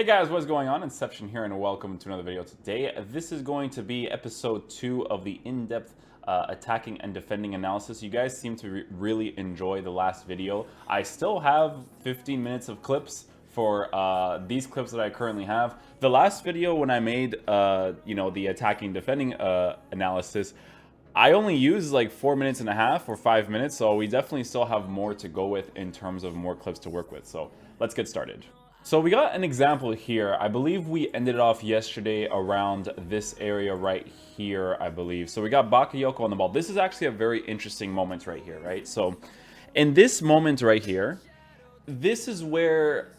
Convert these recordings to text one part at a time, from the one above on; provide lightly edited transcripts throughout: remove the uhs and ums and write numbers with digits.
Hey guys, what's going on? Inception here, and welcome to another video today. This is going to be episode 2 of the in-depth attacking and defending analysis. You guys seem to really enjoy the last video. I still have 15 minutes of clips for these clips that I currently have. The last video when I made, the attacking defending analysis, I only used like 4 minutes and a half or 5 minutes, so we definitely still have more to go with in terms of more clips to work with. So let's get started. So we got an example here. I believe we ended off yesterday around this area right here, I believe. So we got Bakayoko on the ball. This is actually a very interesting moment right here, right? So in this moment right here, this is where,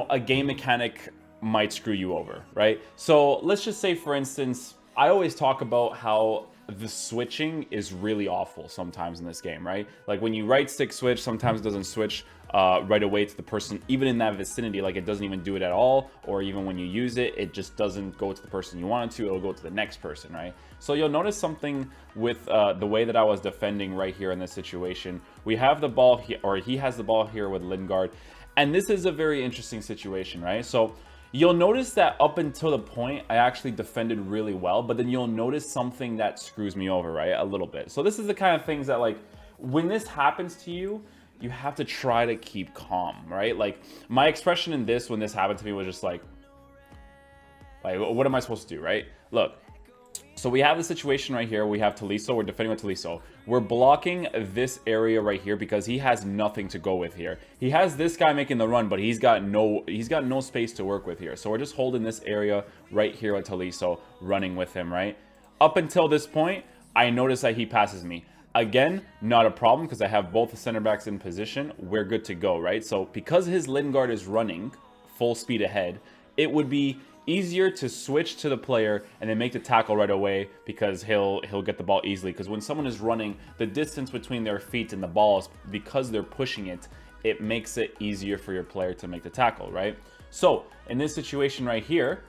a game mechanic might screw you over, right? So let's just say, for instance, I always talk about how the switching is really awful sometimes in this game, right? Like when you right stick switch, sometimes it doesn't switch right away to the person, even in that vicinity. Like it doesn't even do it at all, or even when you use it, it just doesn't go to the person you want it to. It'll go to the next person, right? So you'll notice something with the way that I was defending right here in this situation. We have the ball here, or he has the ball here with Lingard, and this is a very interesting situation, right? So you'll notice that up until the point, I actually defended really well, but then you'll notice something that screws me over, right? A little bit. So this is the kind of things that, like, when this happens to you, you have to try to keep calm, right? Like, my expression in this, when this happened to me, was just like, what am I supposed to do, right? Look. So we have the situation right here. We have Tolisso. We're defending with Tolisso. We're blocking this area right here because he has nothing to go with here. He has this guy making the run, but he's got no space to work with here. So we're just holding this area right here with Tolisso, running with him, right? Up until this point, I notice that he passes me. Again, not a problem because I have both the center backs in position. We're good to go, right? So because his Lingard is running full speed ahead, it would be easier to switch to the player and then make the tackle right away because he'll get the ball easily. Because when someone is running, the distance between their feet and the balls, because they're pushing it, it makes it easier for your player to make the tackle, right? So in this situation right here,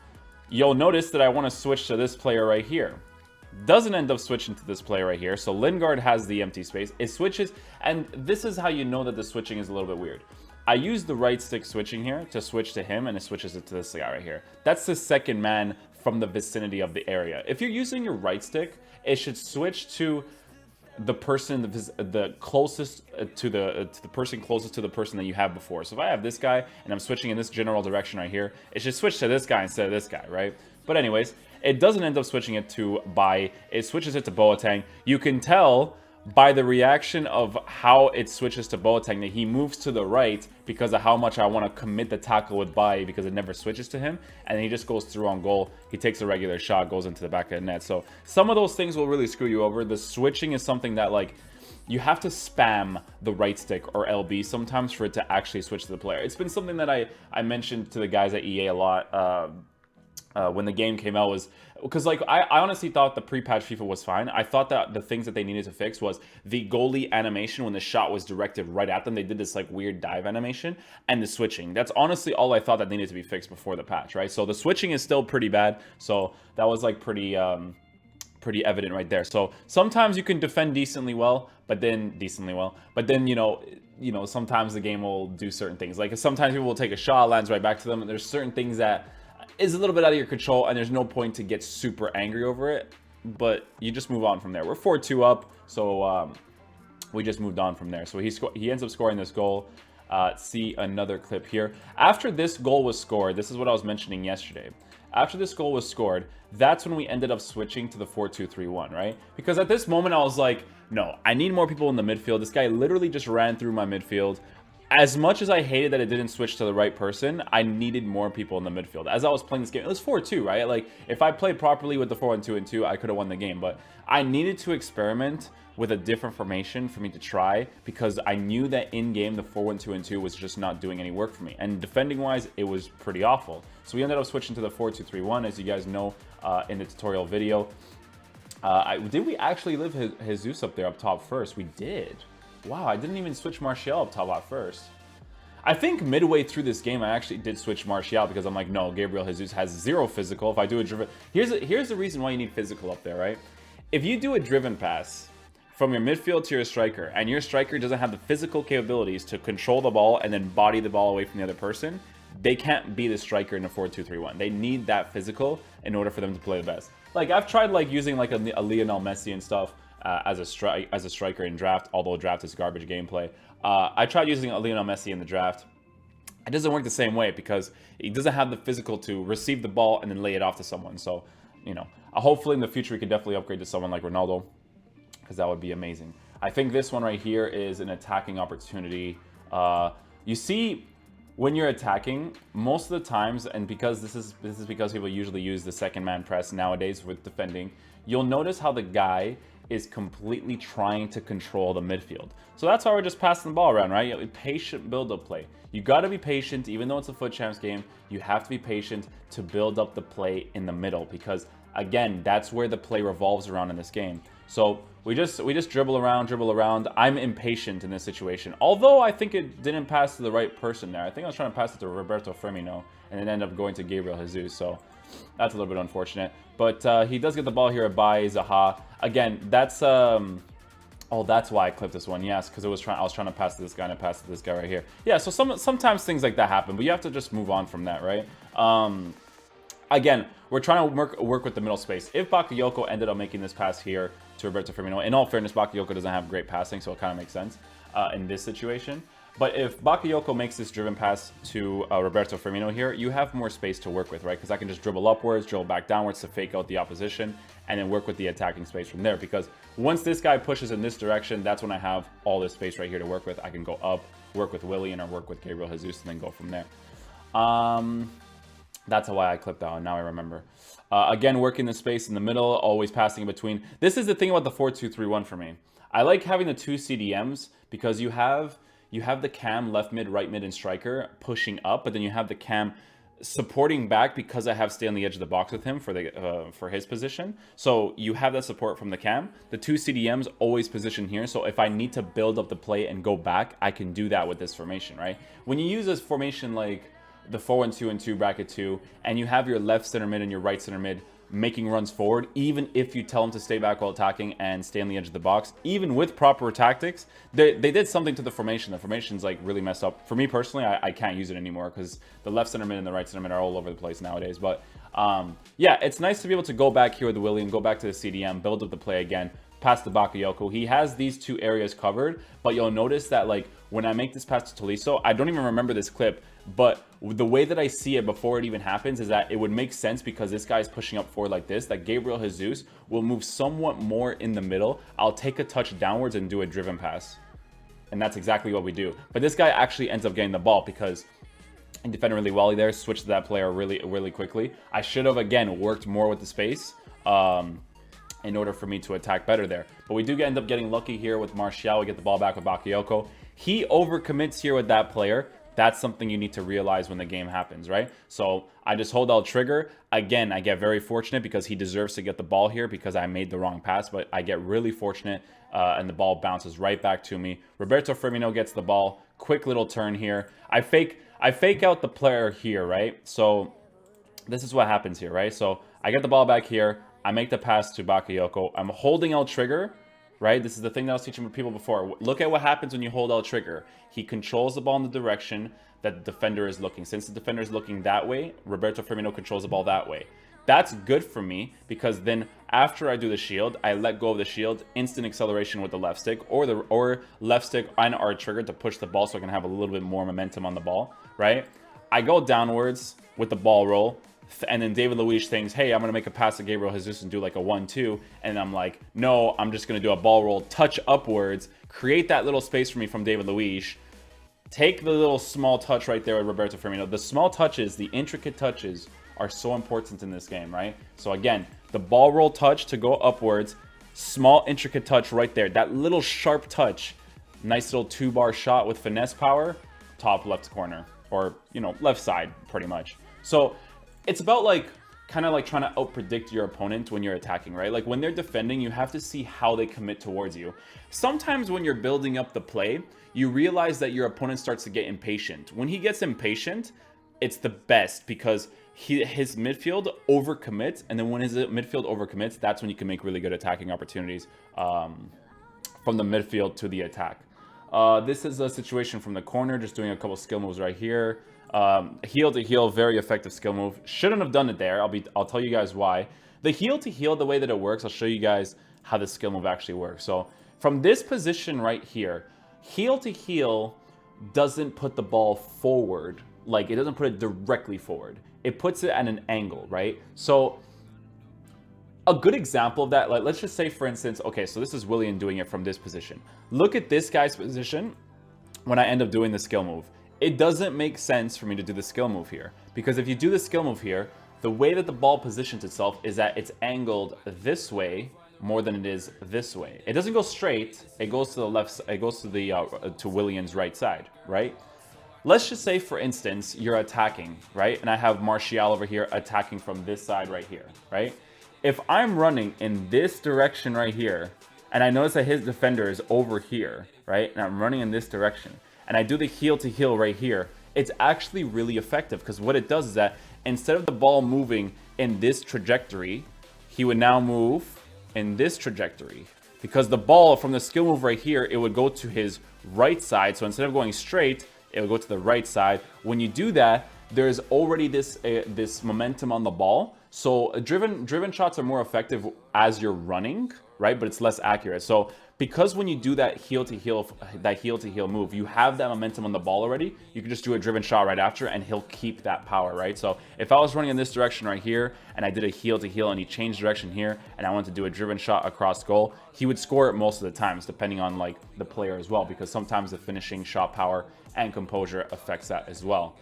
you'll notice that I want to switch to this player right here. Doesn't end up switching to this player right here. So Lingard has the empty space. It switches, and this is how you know that the switching is a little bit weird. I use the right stick switching here to switch to him, and it switches it to this guy right here. That's the second man from the vicinity of the area. If you're using your right stick, it should switch to the person the closest to the person closest to the person that you have before. So if I have this guy and I'm switching in this general direction right here, it should switch to this guy instead of this guy, right? But anyways, it doesn't end up switching it to Bai. It switches it to Boateng. You can tell by the reaction of how it switches to Boateng that he moves to the right because of how much I want to commit the tackle with Bai, because it never switches to him, and he just goes through on goal. He takes a regular shot, goes into the back of the net. So some of those things will really screw you over. The switching is something that, like, you have to spam the right stick or LB sometimes for it to actually switch to the player. It's been something that I mentioned to the guys at EA a lot when the game came out, was because, like, I honestly thought the pre-patch FIFA was fine. I thought that the things that they needed to fix was the goalie animation when the shot was directed right at them. They did this like weird dive animation, and the switching. That's honestly all I thought that needed to be fixed before the patch, right? So the switching is still pretty bad. So that was like pretty evident right there. So sometimes you can defend decently well, but then sometimes the game will do certain things. Like sometimes people will take a shot, lands right back to them, and there's certain things that is a little bit out of your control, and there's no point to get super angry over it, but you just move on from there. We're 4-2 up, so we just moved on from there. So he ends up scoring this goal. See another clip here. After this goal was scored, this is what I was mentioning yesterday. After this goal was scored, that's when we ended up switching to the 4-2-3-1, right? Because at this moment, I was like, no, I need more people in the midfield. This guy literally just ran through my midfield. As much as I hated that it didn't switch to the right person, I needed more people in the midfield. As I was playing this game, it was 4-2, right? Like, if I played properly with the 4-1-2-2, I could have won the game. But I needed to experiment with a different formation for me to try, because I knew that in-game, the 4-1-2-2 was just not doing any work for me. And defending-wise, it was pretty awful. So we ended up switching to the 4-2-3-1, as you guys know in the tutorial video. Did we actually live Jesus up there up top first? We did. Wow, I didn't even switch Martial up top at first. I think midway through this game, I actually did switch Martial because I'm like, no, Gabriel Jesus has 0 physical. If I do a driven... Here's the reason why you need physical up there, right? If you do a driven pass from your midfield to your striker, and your striker doesn't have the physical capabilities to control the ball and then body the ball away from the other person, they can't be the striker in a 4-2-3-1. They need that physical in order for them to play the best. Like, I've tried like using like a Lionel Messi and stuff as a striker in draft, although draft is garbage gameplay. I tried using a Lionel Messi in the draft. It doesn't work the same way because he doesn't have the physical to receive the ball and then lay it off to someone. So, you know, hopefully in the future we could definitely upgrade to someone like Ronaldo, because that would be amazing. I think this one right here is an attacking opportunity. You see, when you're attacking, most of the times, and because this is because people usually use the second man press nowadays with defending, you'll notice how the guy is completely trying to control the midfield. So that's why we're just passing the ball around, right? Patient build-up play. You got to be patient, even though it's a Futchamps game. You have to be patient to build up the play in the middle, because again, that's where the play revolves around in this game. So we just dribble around. I'm impatient in this situation. Although I think it didn't pass to the right person there. I think I was trying to pass it to Roberto Firmino, and it ended up going to Gabriel Jesus. So that's a little bit unfortunate. But he does get the ball here by Zaha. Again, that's oh, that's why I clipped this one. Yes, because I was trying to pass to this guy and I passed to this guy right here. Yeah, so sometimes things like that happen, but you have to just move on from that, right? Again, we're trying to work with the middle space. If Bakayoko ended up making this pass here to Roberto Firmino, in all fairness, Bakayoko doesn't have great passing, so it kind of makes sense in this situation. But if Bakayoko makes this driven pass to Roberto Firmino here, you have more space to work with, right? Because I can just dribble upwards, dribble back downwards to fake out the opposition, and then work with the attacking space from there. Because once this guy pushes in this direction, that's when I have all this space right here to work with. I can go up, work with Willian, or work with Gabriel Jesus, and then go from there. That's why I clipped that one. Now I remember. Again, working the space in the middle, always passing in between. This is the thing about the 4-2-3-1 for me. I like having the two CDMs because you have the cam, left mid, right mid, and striker pushing up, but then you have the cam supporting back because I have stay on the edge of the box with him for his position. So you have that support from the cam. The two CDMs always position here. So if I need to build up the play and go back, I can do that with this formation, right? When you use this formation like the 4-1-2 bracket 2, and you have your left center mid and your right center mid making runs forward, even if you tell them to stay back while attacking and stay on the edge of the box, even with proper tactics, they did something to the formation. The formation's like really messed up. For me personally, I can't use it anymore because the left center mid and the right center mid are all over the place nowadays. But yeah, it's nice to be able to go back here with William, go back to the CDM, build up the play again, pass to Bakayoko. He has these two areas covered, but you'll notice that like when I make this pass to Tolisso, I don't even remember this clip, but the way that I see it before it even happens is that it would make sense because this guy is pushing up forward like this, that Gabriel Jesus will move somewhat more in the middle. I'll take a touch downwards and do a driven pass. And that's exactly what we do. But this guy actually ends up getting the ball because he defended really well there, switched to that player really quickly. I should have, again, worked more with the space in order for me to attack better there. But we do end up getting lucky here with Martial. We get the ball back with Bakayoko. He overcommits here with that player. That's something you need to realize when the game happens, right? So I just hold out trigger. Again, I get very fortunate because he deserves to get the ball here because I made the wrong pass, but I get really fortunate and the ball bounces right back to me. Roberto Firmino gets the ball. Quick little turn here. I fake out the player here, right? So this is what happens here, right? So I get the ball back here. I make the pass to Bakayoko. I'm holding out trigger. Right? This is the thing that I was teaching people before. Look at what happens when you hold out trigger. He controls the ball in the direction that the defender is looking. Since the defender is looking that way, Roberto Firmino controls the ball that way. That's good for me because then after I do the shield, I let go of the shield, instant acceleration with the left stick or left stick and R trigger to push the ball so I can have a little bit more momentum on the ball, right? I go downwards with the ball roll. And then David Luiz thinks, hey, I'm going to make a pass to Gabriel Jesus and do like a 1-2. And I'm like, no, I'm just going to do a ball roll, touch upwards, create that little space for me from David Luiz. Take the little small touch right there with Roberto Firmino. The small touches, the intricate touches are so important in this game, right? So again, the ball roll touch to go upwards, small intricate touch right there. That little sharp touch, nice little 2-bar shot with finesse power, top left corner or, you know, left side pretty much. So it's about like kind of like trying to outpredict your opponent when you're attacking, right? Like when they're defending, you have to see how they commit towards you. Sometimes when you're building up the play, you realize that your opponent starts to get impatient. When he gets impatient, it's the best because his midfield overcommits, and then when his midfield overcommits, that's when you can make really good attacking opportunities from the midfield to the attack. This is a situation from the corner, just doing a couple skill moves right here. Heel to heel, very effective skill move. Shouldn't have done it there. I'll tell you guys why. The heel to heel, the way that it works, I'll show you guys how the skill move actually works. So from this position right here, heel to heel doesn't put the ball forward. Like, it doesn't put it directly forward. It puts it at an angle, right? So a good example of that, like, let's just say, for instance, okay, so this is Willian doing it from this position. Look at this guy's position when I end up doing the skill move. It doesn't make sense for me to do the skill move here, because if you do the skill move here, the way that the ball positions itself is that it's angled this way more than it is this way. It doesn't go straight. It goes to the left. It goes to the to Willian's right side, right? Let's just say, for instance, you're attacking, right? And I have Martial over here attacking from this side right here, right? If I'm running in this direction right here, and I notice that his defender is over here, right? And I'm running in this direction, and I do the heel to heel right here, it's actually really effective, because what it does is that instead of the ball moving in this trajectory, he would now move in this trajectory. Because the ball from the skill move right here, it would go to his right side. So instead of going straight, it would go to the right side. When you do that, there's already this this momentum on the ball. So driven shots are more effective as you're running, right? But it's less accurate. So because when you do that heel to heel move, you have that momentum on the ball already. You can just do a driven shot right after, and he'll keep that power, right? So if I was running in this direction right here, and I did a heel to heel, and he changed direction here, and I wanted to do a driven shot across goal, he would score it most of the times, depending on like the player as well, because sometimes the finishing shot power and composure affects that as well.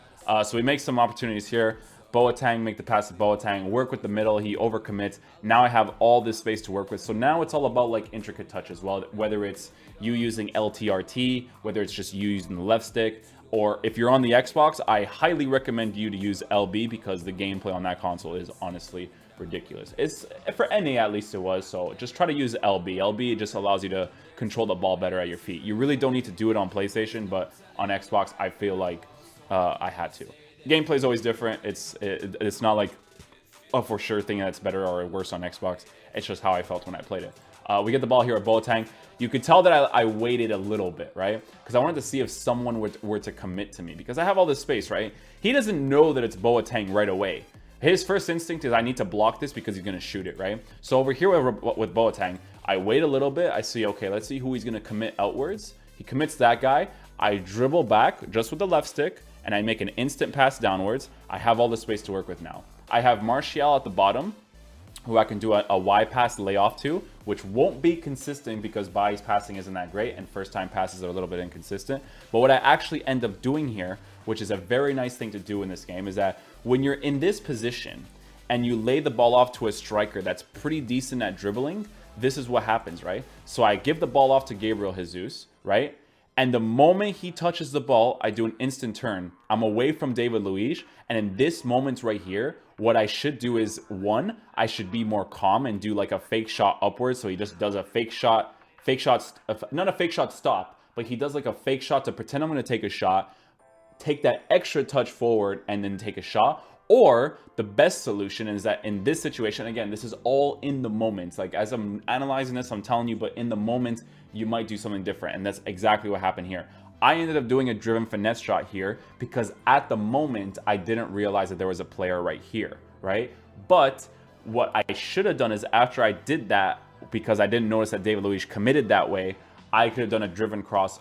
So we make some opportunities here. Boateng, make the pass to Boateng, work with the middle, he overcommits. Now I have all this space to work with. So now it's all about like intricate touch as well, whether it's you using LTRT, whether it's just you using the left stick, or if you're on the Xbox, I highly recommend you to use LB, because the gameplay on that console is honestly ridiculous. It's for NA, at least it was, so just try to use LB. LB just allows you to control the ball better at your feet. You really don't need to do it on PlayStation, but on Xbox, I feel like I had to. Gameplay is always different. It's not like a for sure thing that's better or worse on Xbox. It's just how I felt when I played it. We get the ball here at Boateng. You could tell that I waited a little bit, right? Because I wanted to see if someone were to commit to me, because I have all this space, right? He doesn't know that it's Boateng right away. His first instinct is I need to block this because he's going to shoot it, right? So over here with Boateng, I wait a little bit. I see, okay, let's see who he's going to commit outwards. He commits that guy. I dribble back just with the left stick, and I make an instant pass downwards. I have all the space to work with now. I have Martial at the bottom, who I can do a Y pass layoff to, which won't be consistent because Bai's passing isn't that great, and first time passes are a little bit inconsistent. But what I actually end up doing here, which is a very nice thing to do in this game, is that when you're in this position and you lay the ball off to a striker that's pretty decent at dribbling, this is what happens, right? So I give the ball off to Gabriel Jesus, right? And the moment he touches the ball, I do an instant turn. I'm away from David Luiz. And in this moment right here, what I should do is, one, I should be more calm and do like a fake shot upwards. So he just does a fake shot, not a fake shot stop, but he does like a fake shot to pretend I'm going to take a shot, take that extra touch forward, and then take a shot. Or the best solution is that in this situation, again, this is all in the moment. Like as I'm analyzing this, I'm telling you, but in the moment, you might do something different. And that's exactly what happened here. I ended up doing a driven finesse shot here because at the moment, I didn't realize that there was a player right here, right? But what I should have done is after I did that, because I didn't notice that David Luiz committed that way, I could have done a driven cross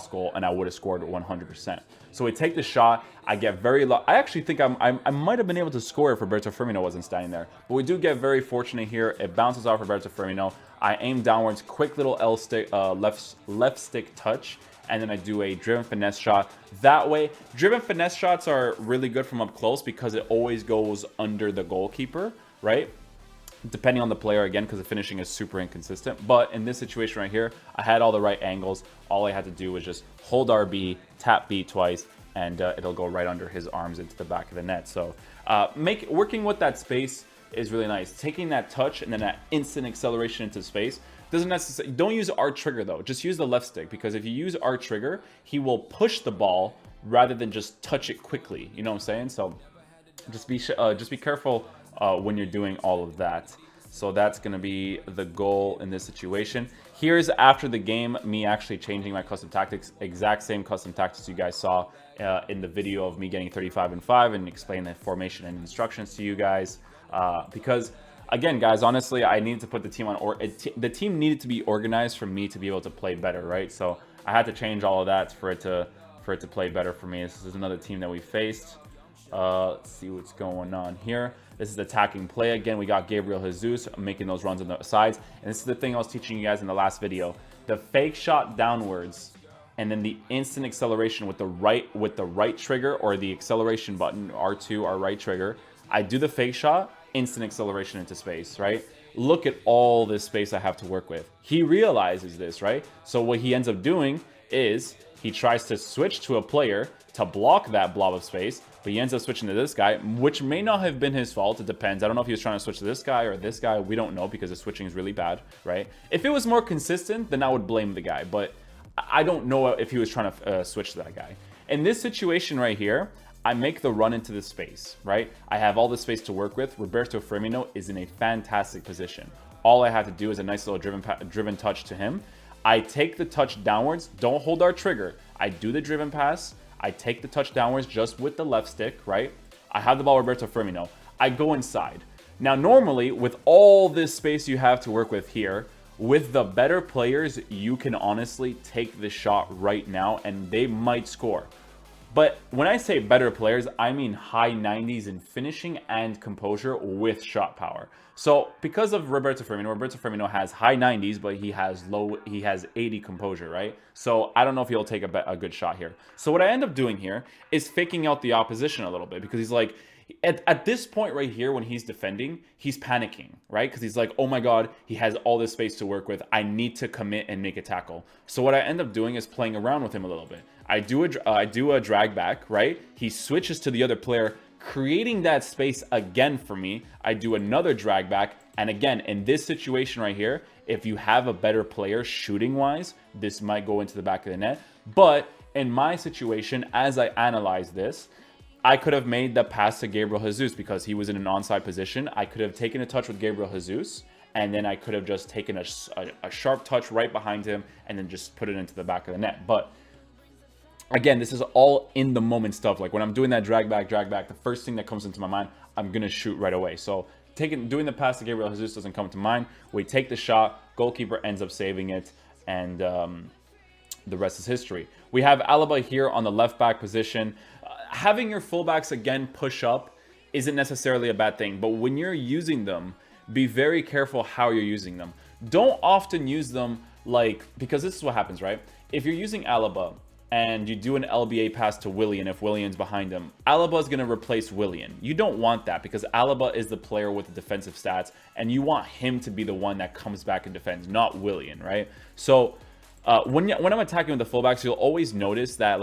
goal and I would have scored 100%. So we take the shot. I get very low. I actually think I might have been able to score if Roberto Firmino wasn't standing there. But we do get very fortunate here. It bounces off Roberto Firmino. I aim downwards, quick little L stick, left stick touch, and then I do a driven finesse shot. That way, driven finesse shots are really good from up close because it always goes under the goalkeeper, right? Depending on the player, again, because the finishing is super inconsistent. But in this situation right here, I had all the right angles. All I had to do was just hold RB, tap B twice, and it'll go right under his arms into the back of the net. So working with that space is really nice. Taking that touch and then that instant acceleration into space doesn't necessarily. Don't use R trigger though. Just use the left stick, because if you use R trigger, he will push the ball rather than just touch it quickly. You know what I'm saying? So just be careful when you're doing all of that. So that's going to be the goal in this situation. Here's after the game, me actually changing my custom tactics, exact same custom tactics you guys saw in the video of me getting 35 and 5 and explain the formation and instructions to you guys. Because again, guys, honestly, I needed to put the team on, or the team needed to be organized for me to be able to play better, right? So I had to change all of that for it to play better for me. This is another team that we faced. Let's see what's going on here. This is attacking play again. We got Gabriel Jesus making those runs on the sides. And this is the thing I was teaching you guys in the last video. The fake shot downwards and then the instant acceleration with the right trigger, or the acceleration button, R2, our right trigger. I do the fake shot, instant acceleration into space, right? Look at all this space I have to work with. He realizes this, right? So what he ends up doing is he tries to switch to a player to block that blob of space, but he ends up switching to this guy, which may not have been his fault. It depends. I don't know if he was trying to switch to this guy or this guy. We don't know, because the switching is really bad, right? If it was more consistent, then I would blame the guy, but I don't know if he was trying to switch to that guy. In this situation right here, I make the run into the space, right? I have all the space to work with. Roberto Firmino is in a fantastic position. All I have to do is a nice little driven touch to him. I take the touch downwards. Don't hold our trigger. I do the driven pass. I take the touch downwards just with the left stick, right? I have the ball, Roberto Firmino. I go inside. Now, normally, with all this space you have to work with here, with the better players, you can honestly take the shot right now, and they might score. But when I say better players, I mean high 90s in finishing and composure with shot power. So because of Roberto Firmino has high 90s, but he has 80 composure, right? So I don't know if he'll take a good shot here. So what I end up doing here is faking out the opposition a little bit, because he's like, at this point right here, when he's defending, he's panicking, right? Because he's like, oh my God, he has all this space to work with. I need to commit and make a tackle. So what I end up doing is playing around with him a little bit. I do a drag back, right? He switches to the other player, creating that space again for me. I do another drag back. And again, in this situation right here, if you have a better player shooting wise, this might go into the back of the net. But in my situation, as I analyze this, I could have made the pass to Gabriel Jesus because he was in an onside position. I could have taken a touch with Gabriel Jesus, and then I could have just taken a sharp touch right behind him and then just put it into the back of the net. But again, this is all in the moment stuff. Like when I'm doing that drag back, the first thing that comes into my mind, I'm going to shoot right away. So doing the pass to Gabriel Jesus doesn't come to mind. We take the shot, goalkeeper ends up saving it, and the rest is history. We have Alaba here on the left back position. Having your fullbacks again push up isn't necessarily a bad thing, but when you're using them, be very careful how you're using them. Don't often use them because this is what happens, right? If you're using Alaba and you do an LBA pass to Willian, if Willian's behind him, Alaba is going to replace Willian. You don't want that, because Alaba is the player with the defensive stats, and you want him to be the one that comes back and defends, not Willian, right? So when I'm attacking with the fullbacks, you'll always notice that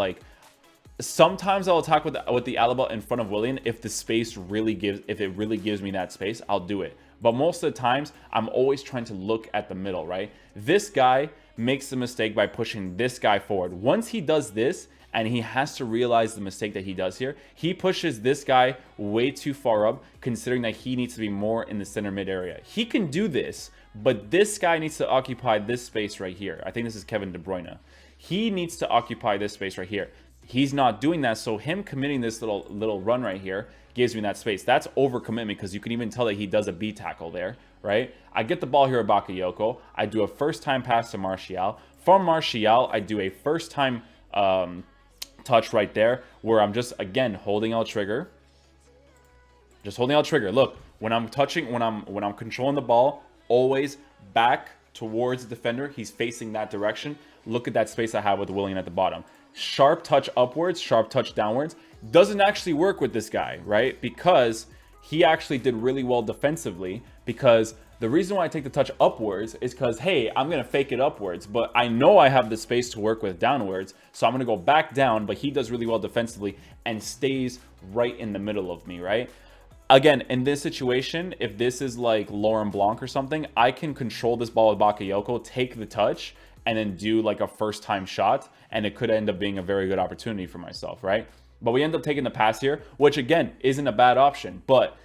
sometimes I'll attack with the Alaba in front of Willian if it really gives me that space, I'll do it. But most of the times, I'm always trying to look at the middle, right? This guy makes the mistake by pushing this guy forward. Once he does this, and he has to realize the mistake that he does here, he pushes this guy way too far up, considering that he needs to be more in the center mid area. He can do this, but this guy needs to occupy this space right here. I think this is Kevin De Bruyne. He needs to occupy this space right here. He's not doing that, so him committing this little run right here gives me that space. That's overcommitment, because you can even tell that he does a B tackle there, right? I get the ball here at Bakayoko. I do a first-time pass to Martial. From Martial, I do a first-time touch right there, where I'm just, again, holding L trigger. Just holding L trigger. Look, when I'm controlling the ball, always back towards the defender. He's facing that direction. Look at that space I have with Willian at the bottom. Sharp touch upwards, sharp touch downwards doesn't actually work with this guy, right? Because he actually did really well defensively, because the reason why I take the touch upwards is because, hey, I'm going to fake it upwards, but I know I have the space to work with downwards, so I'm going to go back down, but he does really well defensively and stays right in the middle of me, right? Again, in this situation, if this is like Laurent Blanc or something, I can control this ball with Bakayoko, take the touch, and then do like a first-time shot, and it could end up being a very good opportunity for myself, right? But we end up taking the pass here, which again, isn't a bad option. But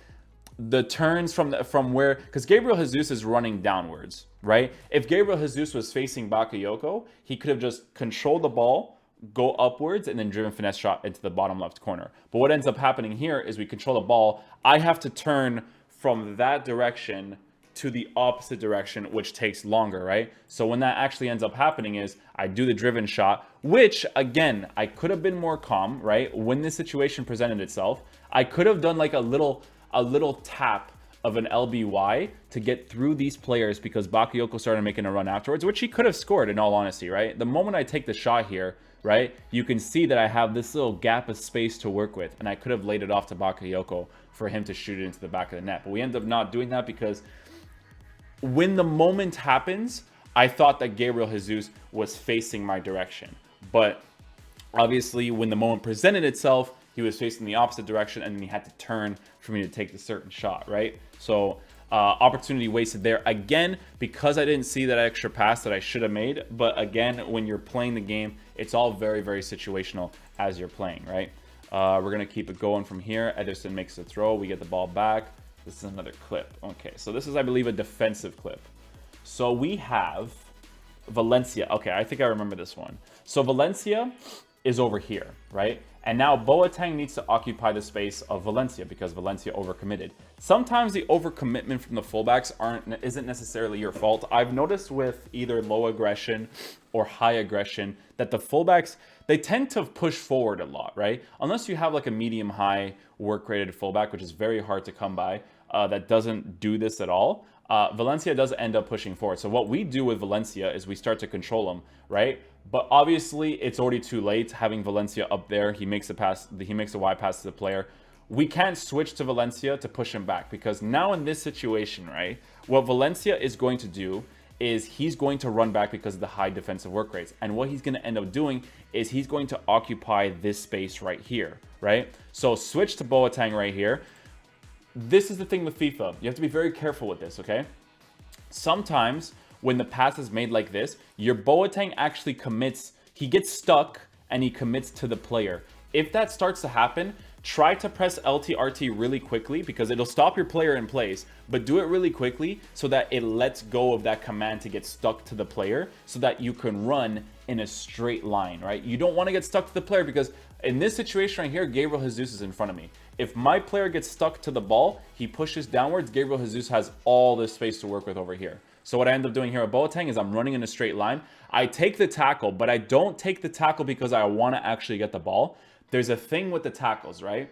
the turns from where, because Gabriel Jesus is running downwards, right? If Gabriel Jesus was facing Bakayoko, he could have just controlled the ball, go upwards, and then driven finesse shot into the bottom left corner. But what ends up happening here is we control the ball. I have to turn from that direction to the opposite direction, which takes longer, right? So when that actually ends up happening is I do the driven shot, which again, I could have been more calm, right? When this situation presented itself, I could have done like a little tap of an LBY to get through these players because Bakayoko started making a run afterwards, which he could have scored in all honesty, right? The moment I take the shot here, right, you can see that I have this little gap of space to work with, and I could have laid it off to Bakayoko for him to shoot it into the back of the net. But we end up not doing that because when the moment happens, I thought that Gabriel Jesus was facing my direction. But obviously, when the moment presented itself, he was facing the opposite direction, and then he had to turn for me to take the certain shot, right? So opportunity wasted there. Again, because I didn't see that extra pass that I should have made. But again, when you're playing the game, it's all very, very situational as you're playing, right? We're going to keep it going from here. Ederson makes the throw. We get the ball back. This is another clip. Okay, so this is, I believe, a defensive clip. So we have Valencia. Okay, I think I remember this one. So Valencia is over here, right? And now Boateng needs to occupy the space of Valencia because Valencia overcommitted. Sometimes the overcommitment from the fullbacks isn't necessarily your fault. I've noticed with either low aggression or high aggression that the fullbacks, they tend to push forward a lot, right? Unless you have like a medium-high work-rated fullback, which is very hard to come by, that doesn't do this at all. Valencia does end up pushing forward. So what we do with Valencia is we start to control him, right? But obviously, it's already too late having Valencia up there. He makes a pass. He makes a wide pass to the player. We can't switch to Valencia to push him back because now in this situation, right, what Valencia is going to do is he's going to run back because of the high defensive work rates. And what he's going to end up doing is he's going to occupy this space right here, right? So switch to Boateng right here. This is the thing with FIFA. You have to be very careful with this, okay? Sometimes when the pass is made like this, your Boateng actually commits. He gets stuck and he commits to the player. If that starts to happen, try to press LT-RT really quickly because it'll stop your player in place, but do it really quickly so that it lets go of that command to get stuck to the player so that you can run in a straight line, right? You don't want to get stuck to the player because in this situation right here, Gabriel Jesus is in front of me. If my player gets stuck to the ball, he pushes downwards, Gabriel Jesus has all this space to work with over here. So what I end up doing here at Boateng is I'm running in a straight line. I take the tackle, but I don't take the tackle because I want to actually get the ball. There's a thing with the tackles, right?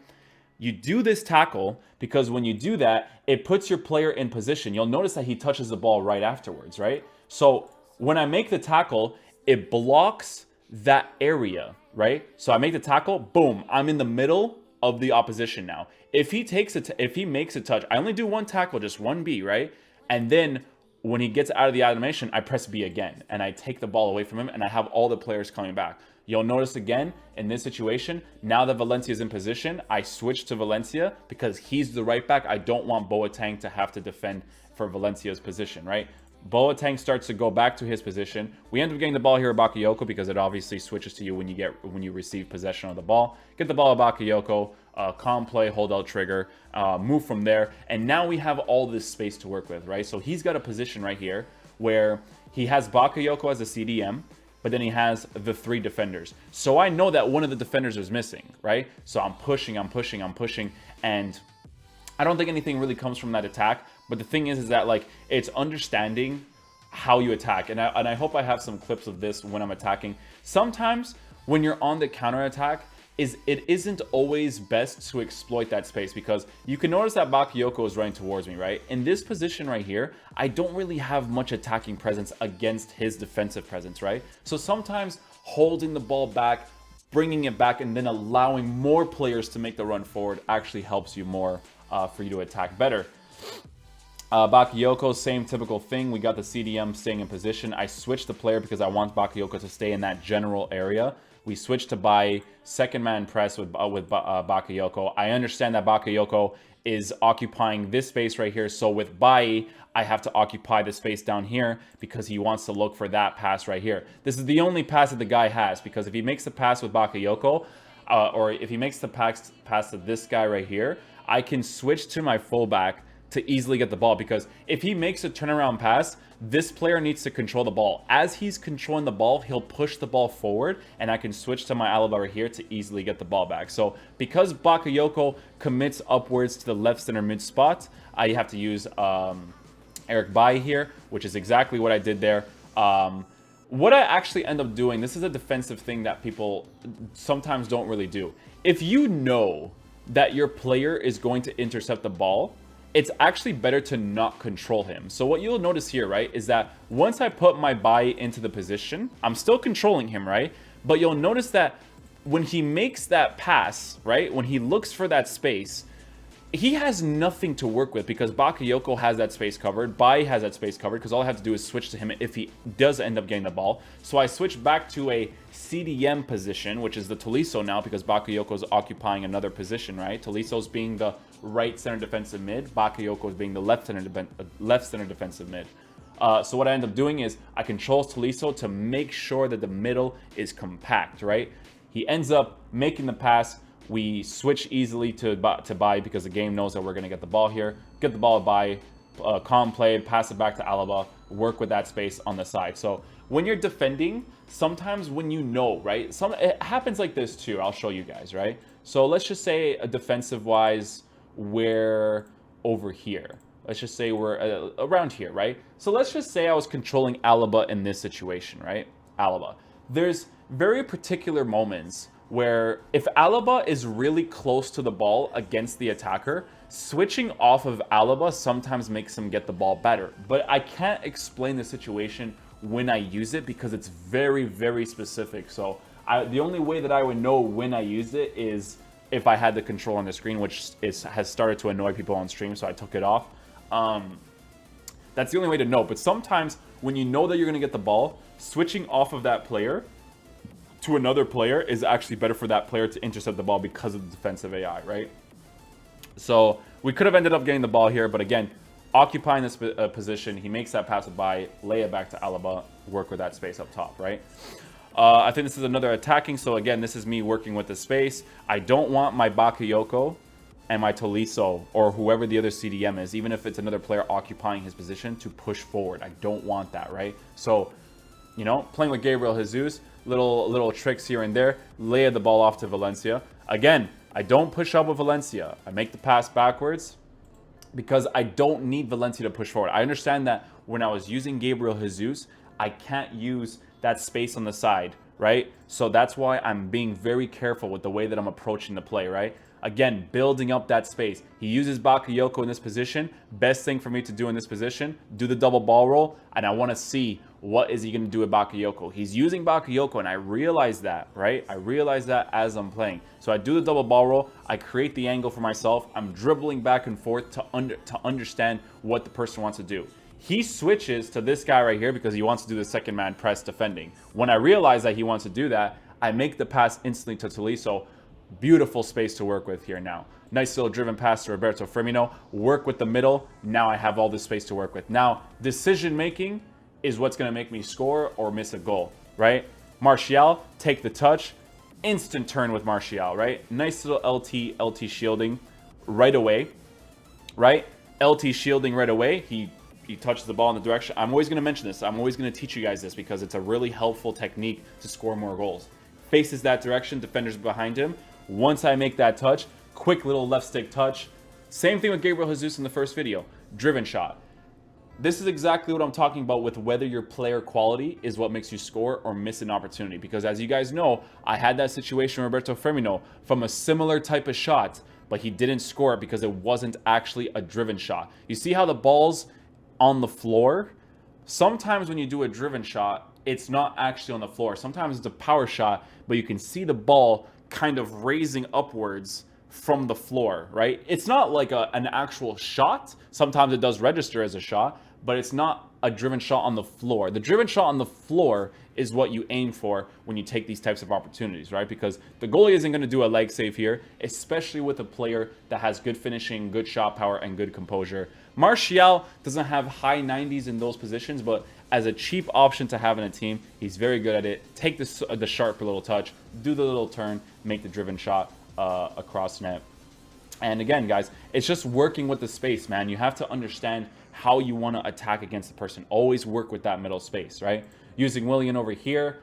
You do this tackle because when you do that, it puts your player in position. You'll notice that he touches the ball right afterwards, right? So when I make the tackle, it blocks that area, right? So I make the tackle, boom, I'm in the middle of the opposition now. If he makes a touch, I only do one tackle, just one B, right? And then when he gets out of the animation, I press B again and I take the ball away from him and I have all the players coming back. You'll notice again in this situation, now that Valencia is in position, I switch to Valencia because he's the right back. I don't want Boateng to have to defend for Valencia's position, right? Boateng starts to go back to his position. We end up getting the ball here at Bakayoko because it obviously switches to you when you receive possession of the ball. Get the ball at Bakayoko, calm play, hold out trigger, move from there. And now we have all this space to work with, right? So he's got a position right here where he has Bakayoko as a CDM, but then he has the three defenders. So I know that one of the defenders is missing, right? So I'm pushing, and I don't think anything really comes from that attack. But the thing is that like it's understanding how you attack. And I hope I have some clips of this when I'm attacking. Sometimes when you're on the counter attack, it isn't always best to exploit that space because you can notice that Bakayoko is running towards me, right? In this position right here, I don't really have much attacking presence against his defensive presence, right? So sometimes holding the ball back, bringing it back, and then allowing more players to make the run forward actually helps you more for you to attack better. Bakayoko, same typical thing. We got the CDM staying in position. I switched the player because I want Bakayoko to stay in that general area. We switched to Bai, second man press with Bakayoko. I understand that Bakayoko is occupying this space right here. So with Bai, I have to occupy the space down here because he wants to look for that pass right here. This is the only pass that the guy has because if he makes the pass with Bakayoko, or if he makes the pass to this guy right here, I can switch to my fullback to easily get the ball, because if he makes a turnaround pass, this player needs to control the ball. As he's controlling the ball, he'll push the ball forward, and I can switch to my Alaba right here to easily get the ball back. So because Bakayoko commits upwards to the left center mid spot, I have to use Eric Bailly here, which is exactly what I did there. What I actually end up doing, this is a defensive thing that people sometimes don't really do. If you know that your player is going to intercept the ball, it's actually better to not control him. So what you'll notice here, right, is that once I put my Bailly into the position, I'm still controlling him, right? But you'll notice that when he makes that pass, right, when he looks for that space, he has nothing to work with because Bakayoko has that space covered. Bailly has that space covered because all I have to do is switch to him if he does end up getting the ball. So I switch back to a CDM position, which is the Tolisso now, because Bakayoko is occupying another position, right? Tolisso's being the right center defensive mid. Bakayoko is being the left center defensive mid. So what I end up doing is I control Tolisso to make sure that the middle is compact, right? He ends up making the pass. We switch easily to Bailly because the game knows that we're going to get the ball here. Get the ball to Bailly, calm play, pass it back to Alaba, work with that space on the side. So when you're defending, sometimes when you know, right? It happens like this too. I'll show you guys, right? So let's just say defensive-wise, we're over here. Let's just say we're around here, right? So let's just say I was controlling Alaba in this situation, right? Alaba. There's very particular moments where if Alaba is really close to the ball against the attacker, switching off of Alaba sometimes makes him get the ball better. But I can't explain the situation when I use it because it's very, very specific. So the only way that I would know when I use it is if I had the control on the screen, which has started to annoy people on stream, so I took it off. That's the only way to know. But sometimes when you know that you're going to get the ball, switching off of that player to another player is actually better for that player to intercept the ball because of the defensive AI, right? So we could have ended up getting the ball here, but again, occupying this position, he makes that pass by, lay it back to Alaba, work with that space up top, right? I think this is another attacking, so again, this is me working with the space. I don't want my Bakayoko and my Tolisso, or whoever the other CDM is, even if it's another player occupying his position, to push forward. I don't want that, right? So, you know, playing with Gabriel Jesus, little tricks here and there, lay the ball off to Valencia. Again, I don't push up with Valencia. I make the pass backwards because I don't need Valencia to push forward. I understand that when I was using Gabriel Jesus, I can't use that space on the side, right? So that's why I'm being very careful with the way that I'm approaching the play, right? Again, building up that space. He uses Bakayoko in this position. Best thing for me to do in this position, do the double ball roll, and I want to see what is he going to do with Bakayoko. He's using Bakayoko, and I realize that, right? I realize that as I'm playing. So I do the double ball roll. I create the angle for myself. I'm dribbling back and forth to understand what the person wants to do. He switches to this guy right here because he wants to do the second man press defending. When I realize that he wants to do that, I make the pass instantly to Tolisso. Beautiful space to work with here now. Nice little driven pass to Roberto Firmino. Work with the middle. Now I have all this space to work with. Now, decision making is what's going to make me score or miss a goal, right? Martial, take the touch. Instant turn with Martial, right? Nice little LT shielding right away, right? LT shielding right away. He touches the ball in the direction. I'm always going to mention this. I'm always going to teach you guys this because it's a really helpful technique to score more goals. Faces that direction, defenders behind him. Once I make that touch, quick little left stick touch. Same thing with Gabriel Jesus in the first video. Driven shot. This is exactly what I'm talking about with whether your player quality is what makes you score or miss an opportunity. Because as you guys know, I had that situation with Roberto Firmino from a similar type of shot, but he didn't score it because it wasn't actually a driven shot. You see how the ball's on the floor? Sometimes when you do a driven shot, it's not actually on the floor. Sometimes it's a power shot, but you can see the ball kind of raising upwards from the floor, right? It's not like an actual shot. Sometimes it does register as a shot, but it's not a driven shot on the floor. The driven shot on the floor is what you aim for when you take these types of opportunities, right? Because the goalie isn't going to do a leg save here, especially with a player that has good finishing, good shot power, and good composure. Martial doesn't have high 90s in those positions, but as a cheap option to have in a team, he's very good at it. Take the sharp little touch, do the little turn, make the driven shot across net. And again, guys, it's just working with the space, man. You have to understand how you want to attack against the person. Always work with that middle space, right? Using Willian over here.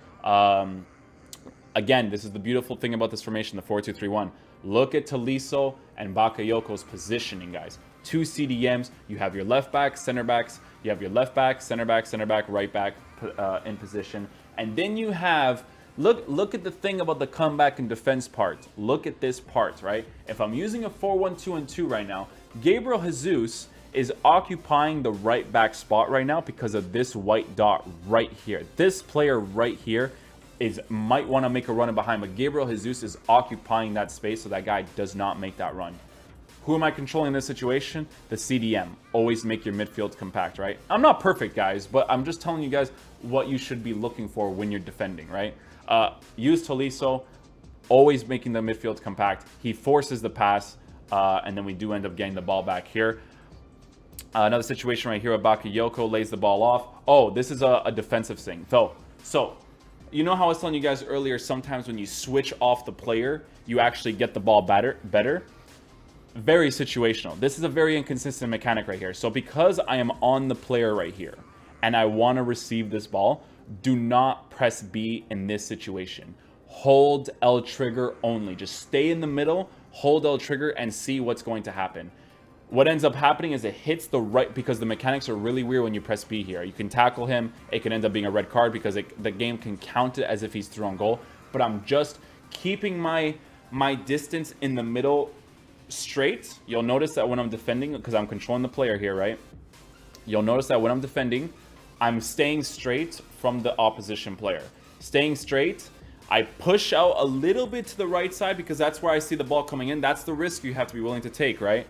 Again, this is the beautiful thing about this formation, the 4-2-3-1. Look at Tolisso and Bakayoko's positioning, guys. 2 CDMs. You have your left back, center backs. You have your left back, center back, right back in position. And then you have... Look at the thing about the comeback and defense part. Look at this part, right? If I'm using a 4-1-2-2 right now, Gabriel Jesus is occupying the right back spot right now because of this white dot right here. This player right here might want to make a run in behind, but Gabriel Jesus is occupying that space so that guy does not make that run. Who am I controlling in this situation? The CDM. Always make your midfield compact, right? I'm not perfect, guys, but I'm just telling you guys what you should be looking for when you're defending, right? Use Tolisso, always making the midfield compact. He forces the pass, and then we do end up getting the ball back here. Another situation right here where Bakayoko lays the ball off. Oh, this is a defensive thing. So, you know how I was telling you guys earlier, sometimes when you switch off the player, you actually get the ball better? Very situational. This is a very inconsistent mechanic right here. So because I am on the player right here, and I want to receive this ball, do not press B in this situation. Hold L trigger only. Just stay in the middle, hold L trigger, and see what's going to happen. What ends up happening is it hits the right, because the mechanics are really weird when you press B here. You can tackle him. It can end up being a red card because the game can count it as if he's through on goal. But I'm just keeping my distance in the middle straight. You'll notice that when I'm defending, because I'm controlling the player here, right? You'll notice that when I'm defending, I'm staying straight from the opposition player. Staying straight, I push out a little bit to the right side because that's where I see the ball coming in. That's the risk you have to be willing to take, right?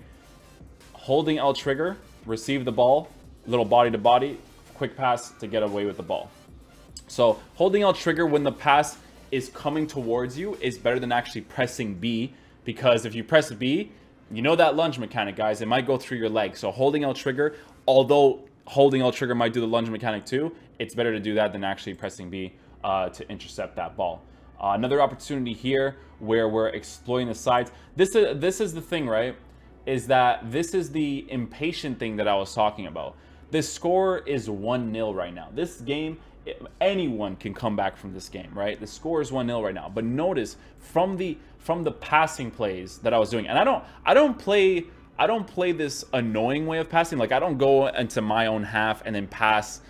Holding L trigger, receive the ball, little body to body, quick pass to get away with the ball. So holding L trigger when the pass is coming towards you is better than actually pressing B, because if you press B, you know that lunge mechanic, guys, it might go through your leg. So holding L trigger, although holding L trigger might do the lunge mechanic too, it's better to do that than actually pressing B to intercept that ball. Another opportunity here where we're exploiting the sides. This is the thing, right? Is that this is the impatient thing that I was talking about. This score is 1-0 right now. This game, anyone can come back from this game, right? The score is 1-0 right now. But notice from the passing plays that I was doing, and I don't play this annoying way of passing. Like, I don't go into my own half and then pass,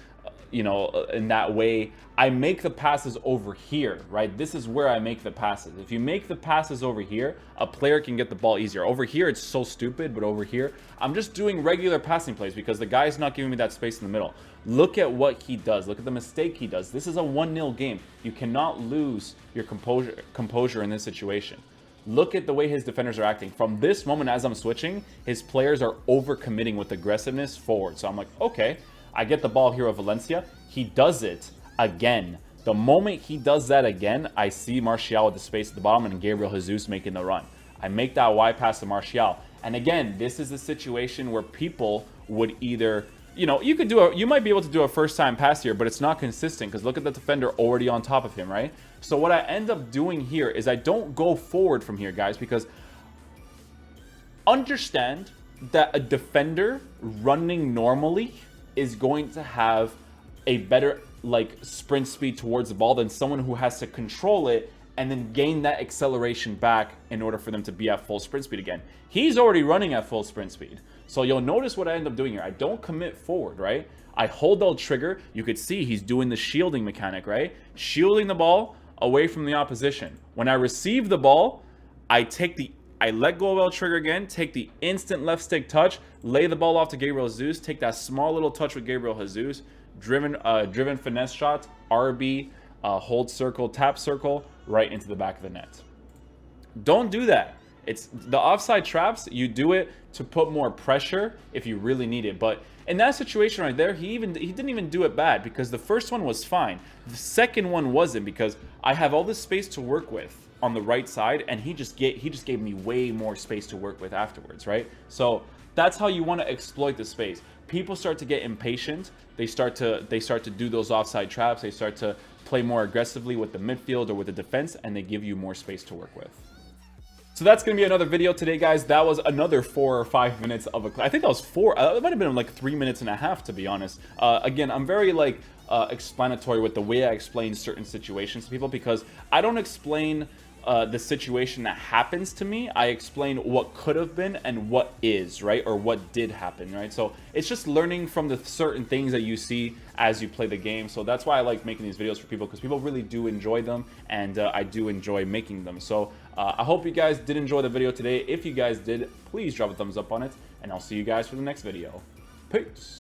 you know, in that way. I make the passes over here, right? This is where I make the passes. If you make the passes over here, a player can get the ball easier. Over here, it's so stupid, but over here, I'm just doing regular passing plays because the guy's not giving me that space in the middle. Look at what he does. Look at the mistake he does. This is a 1-0 game. You cannot lose your composure in this situation. Look at the way his defenders are acting. From this moment, as I'm switching, his players are overcommitting with aggressiveness forward. So I'm like, okay, I get the ball here of Valencia. He does it again. The moment he does that again, I see Martial with the space at the bottom and Gabriel Jesus making the run. I make that wide pass to Martial. And again, this is a situation where people would either, you know, you might be able to do a first time pass here, but it's not consistent because look at the defender already on top of him, right? So what I end up doing here is I don't go forward from here, guys, because understand that a defender running normally is going to have a better sprint speed towards the ball than someone who has to control it and then gain that acceleration back in order for them to be at full sprint speed again. He's already running at full sprint speed. So you'll notice what I end up doing here. I don't commit forward, right? I hold L trigger. You could see he's doing the shielding mechanic, right? Shielding the ball away from the opposition. When I receive the ball, I let go of L trigger again, take the instant left stick touch, lay the ball off to Gabriel Jesus, take that small little touch with Gabriel Jesus, driven finesse shot, RB, hold circle, tap circle, right into the back of the net. Don't do that. It's the offside traps. You do it to put more pressure if you really need it. But in that situation right there, he didn't even do it bad because the first one was fine. The second one wasn't because I have all this space to work with on the right side, and he just gave me way more space to work with afterwards, right? So that's how you want to exploit the space. People start to get impatient. They start to do those offside traps. They start to play more aggressively with the midfield or with the defense, and they give you more space to work with. So that's going to be another video today, guys. That was another 4 or 5 minutes of a... I think that was 4. It might have been like 3.5 minutes, to be honest. Again, I'm very, like, explanatory with the way I explain certain situations to people, because I don't explain the situation that happens to me. I explain what could have been and what is, right? Or what did happen, right? So it's just learning from the certain things that you see as you play the game. So that's why I like making these videos for people, because people really do enjoy them, and I do enjoy making them. So I hope you guys did enjoy the video today. If you guys did, please drop a thumbs up on it, and I'll see you guys for the next video. Peace.